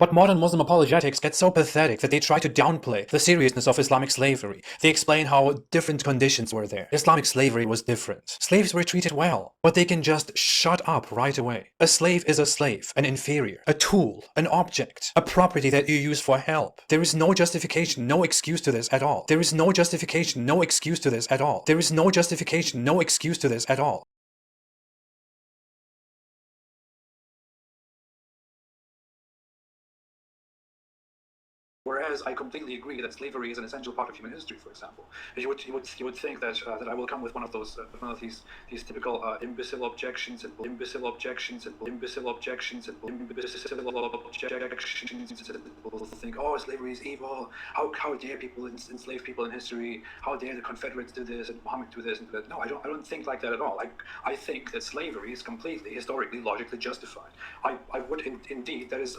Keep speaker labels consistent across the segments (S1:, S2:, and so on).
S1: But modern Muslim apologetics get so pathetic that they try to downplay the seriousness of Islamic slavery. They explain how different conditions were there. Islamic slavery was different. Slaves were treated well, but they can just shut up right away. A slave is a slave, an inferior, a tool, an object, a property that you use for help. There is no justification, no excuse to this at all. There is no justification, no excuse to this at all. There is no justification, no excuse to this at all.
S2: Whereas I completely agree that slavery is an essential part of human history. For example, you would think that that I will come with one of these typical imbecile objections and imbecile objections and imbecile objections and imbecile objections. People think, oh, slavery is evil. How dare people enslave people in history? How dare the Confederates do this and Muhammad do this and that? No, I don't think like that at all. I think that slavery is completely historically, logically justified. I would indeed. That is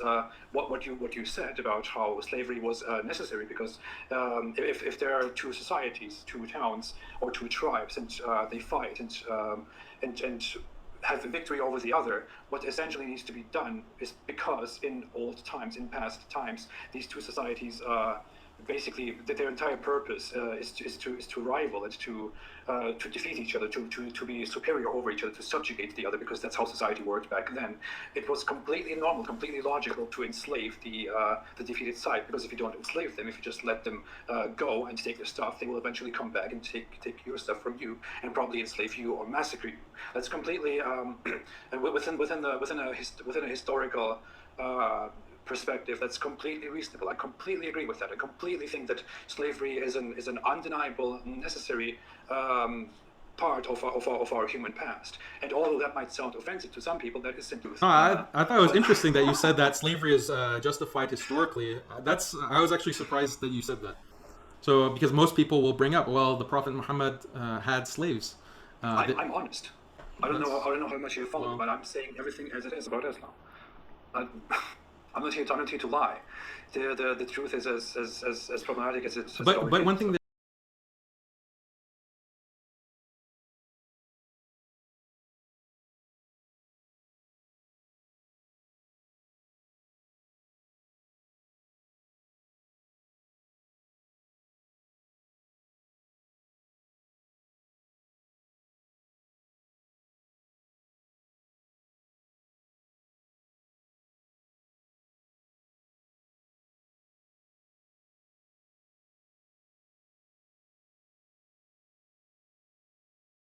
S2: what you said about how slavery was necessary, because if there are two societies, two towns, or two tribes, and they fight and have a victory over the other, what essentially needs to be done is, because in old times, in past times, these two societies basically their entire purpose is to rival and to defeat each other, to be superior over each other, to subjugate the other, because that's how society worked back then. It was completely normal, completely logical to enslave the defeated side, because if you don't enslave them, if you just let them go and take their stuff, they will eventually come back and take your stuff from you and probably enslave you or massacre you. That's completely within a historical perspective, that's completely reasonable. I completely agree with that. I completely think that slavery is an undeniable, necessary part of our human past. And although that might sound offensive to some people, that is simply.
S3: I thought it was interesting that you said that slavery is justified historically. I was actually surprised that you said that. So because most people will bring up, well, the Prophet Muhammad had slaves.
S2: I'm honest. I don't know how much you follow, but I'm saying everything as it is about Islam. I'm not here to lie. The truth is as problematic as it's.
S3: But one thing that